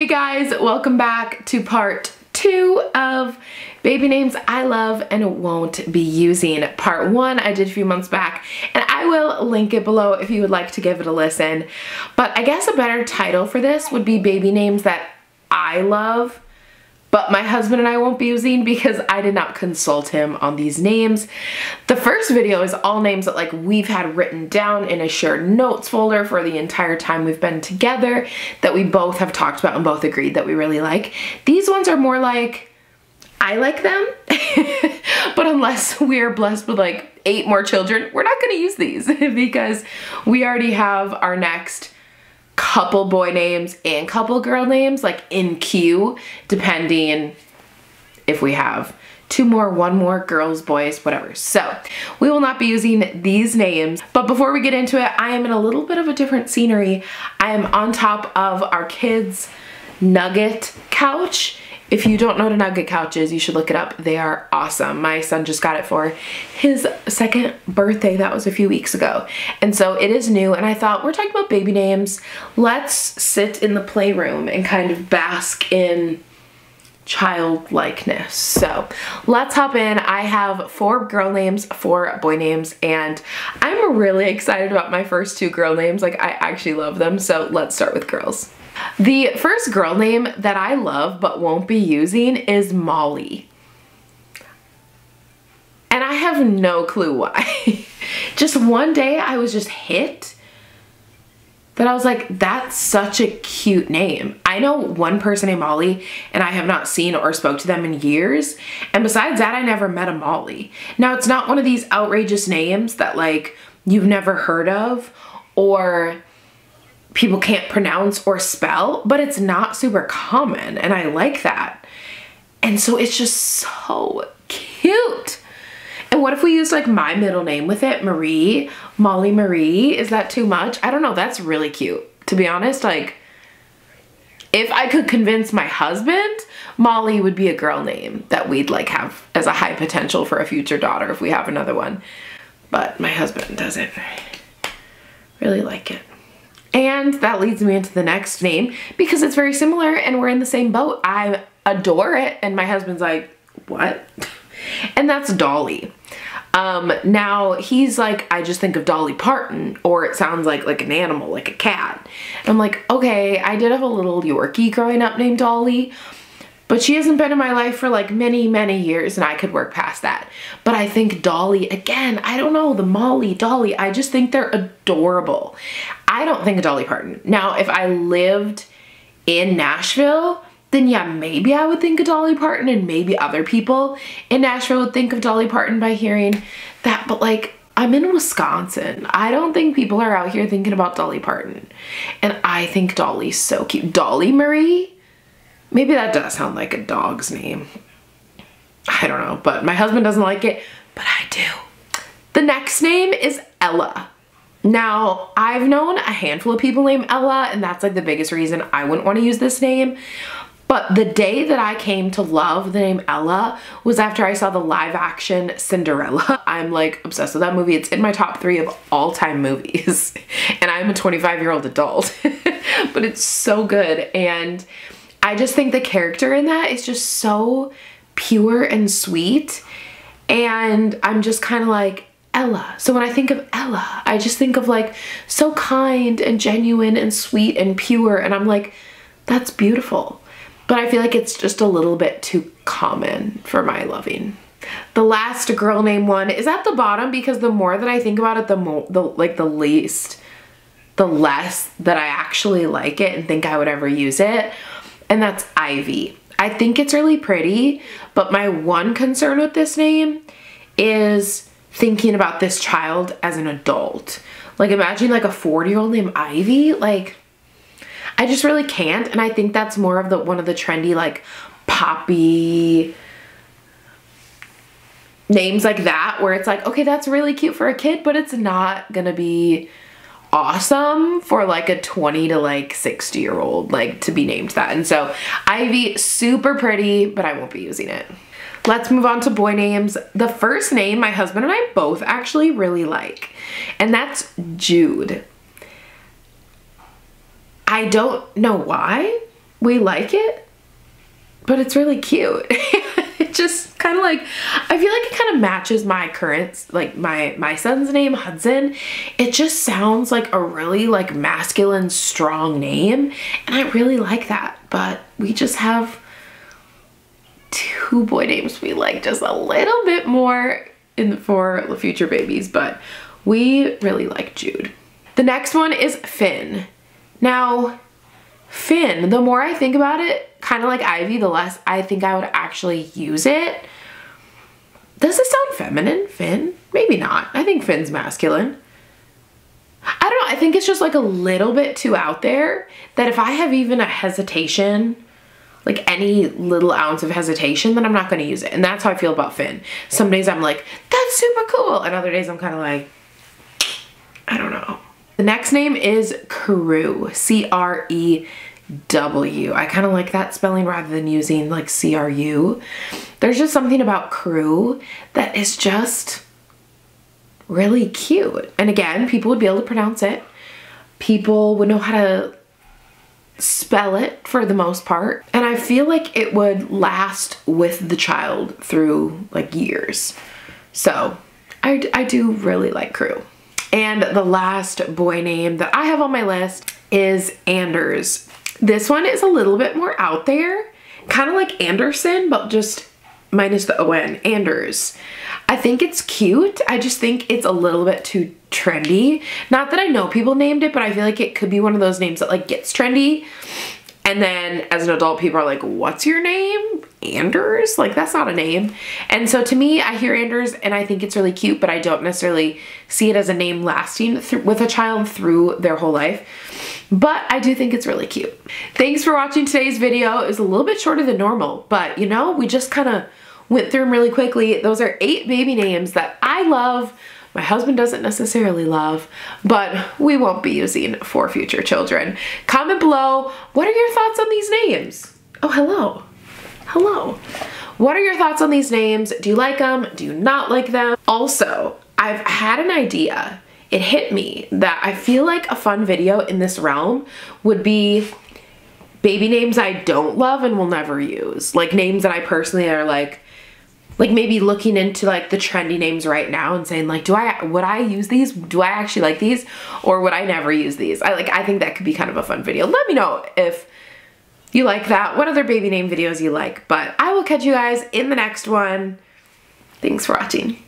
Hey guys, welcome back to part 2 of baby names I love and won't be using. Part 1 I did a few months back, and I will link it below if you would like to give it a listen. But I guess a better title for this would be baby names that I love, but my husband and I won't be using because I did not consult him on these names. The first video is all names that like we've had written down in a shared notes folder for the entire time we've been together that we both have talked about and both agreed that we really like. These ones are more like, I like them, but unless we're blessed with like 8 more children, we're not gonna use these because we already have our next couple boy names and couple girl names like in queue, depending if we have 2 more, 1 more, girls, boys, whatever. So we will not be using these names. But before we get into it, I am in a little bit of a different scenery. I am on top of our kids' nugget couch. If you don't know what a nugget couch is, you should look it up. They are awesome. My son just got it for his 2nd birthday. That was a few weeks ago. And so it is new, and I thought, we're talking about baby names. Let's sit in the playroom and kind of bask in childlikeness. So let's hop in. I have 4 girl names, 4 boy names, and I'm really excited about my first 2 girl names. Like, I actually love them. So let's start with girls. The first girl name that I love but won't be using is Molly. And I have no clue why. Just one day I was just hit that I was like, that's such a cute name. I know one person named Molly, and I have not seen or spoke to them in years. And besides that, I never met a Molly. Now, it's not one of these outrageous names that like you've never heard of or people can't pronounce or spell, but it's not super common, and I like that. And so it's just so cute. And what if we used like my middle name with it, Marie, Molly Marie? Is that too much? I don't know, that's really cute. To be honest, like if I could convince my husband, Molly would be a girl name that we'd like have as a high potential for a future daughter if we have another one. But my husband doesn't really like it. And that leads me into the next name because it's very similar and we're in the same boat. I adore it, and my husband's like, what? And that's Dolly. Now he's like, I just think of Dolly Parton, or it sounds like an animal, like a cat. And I'm like, okay, I did have a little Yorkie growing up named Dolly, but she hasn't been in my life for like many, many years, and I could work past that. But I think Dolly, again, I don't know, the Molly, Dolly, I just think they're adorable. I don't think of Dolly Parton. Now, if I lived in Nashville, then yeah, maybe I would think of Dolly Parton, and maybe other people in Nashville would think of Dolly Parton by hearing that. But like, I'm in Wisconsin. I don't think people are out here thinking about Dolly Parton. And I think Dolly's so cute. Dolly Marie? Maybe that does sound like a dog's name. I don't know, but my husband doesn't like it, but I do. The next name is Ella. Now, I've known a handful of people named Ella, and that's like the biggest reason I wouldn't want to use this name. But the day that I came to love the name Ella was after I saw the live action Cinderella. I'm like obsessed with that movie. It's in my top 3 of all time movies. And I'm a 25-year-old adult, but it's so good. And I just think the character in that is just so pure and sweet. And I'm just kind of like, Ella. So when I think of Ella, I just think of like so kind and genuine and sweet and pure. And I'm like, that's beautiful. But I feel like it's just a little bit too common for my loving. The last girl name one is at the bottom because the more that I think about it, the less that I actually like it and think I would ever use it. And that's Ivy. I think it's really pretty, but my one concern with this name is thinking about this child as an adult. Like, imagine like a 40-year-old named Ivy. Like, I just really can't. And I think that's more of one of the trendy like poppy names like that, where it's like, okay, that's really cute for a kid, but it's not gonna be awesome for like a 20 to like 60-year-old like to be named that. And so Ivy, super pretty, but I won't be using it. Let's move on to boy names. The first name my husband and I both actually really like, and that's Jude. I don't know why, we like it, but it's really cute. It just kind of like, I feel like it kind of matches my current, like my son's name, Hudson. It just sounds like a really like masculine, strong name. And I really like that, but we just have 2 boy names we like just a little bit more for the future babies, but we really like Jude. The next one is Finn. Now, Finn, the more I think about it, kind of like Ivy, the less I think I would actually use it. Does it sound feminine, Finn? Maybe not. I think Finn's masculine. I don't know, I think it's just like a little bit too out there that if I have even a hesitation, like any little ounce of hesitation, then I'm not gonna use it. And that's how I feel about Finn. Some days I'm like, that's super cool. And other days I'm kind of like, I don't know. The next name is Crew, C-R-E-W. I kind of like that spelling rather than using like C-R-U. There's just something about Crew that is just really cute. And again, people would be able to pronounce it. People would know how to spell it for the most part. And I feel like it would last with the child through like years. So I do really like Crew. And the last boy name that I have on my list is Anders. This one is a little bit more out there, kind of like Anderson, but just minus the O-N, Anders. I think it's cute. I just think it's a little bit too trendy. Not that I know people named it, but I feel like it could be one of those names that like gets trendy. And then as an adult, people are like, what's your name? Anders? Like, that's not a name. And so to me, I hear Anders and I think it's really cute, but I don't necessarily see it as a name lasting with a child through their whole life. But I do think it's really cute. Thanks for watching today's video. It was a little bit shorter than normal, but you know, we just kind of went through them really quickly. Those are 8 baby names that I love. My husband doesn't necessarily love, but we won't be using for future children. Comment below, what are your thoughts on these names? Oh, hello. Hello. What are your thoughts on these names? Do you like them? Do you not like them? Also, I've had an idea. It hit me that I feel like a fun video in this realm would be baby names I don't love and will never use. Like names that I personally are like maybe looking into like the trendy names right now and saying like, would I use these? Do I actually like these? Or would I never use these? I think that could be kind of a fun video. Let me know if you like that, what other baby name videos you like. But I will catch you guys in the next one. Thanks for watching.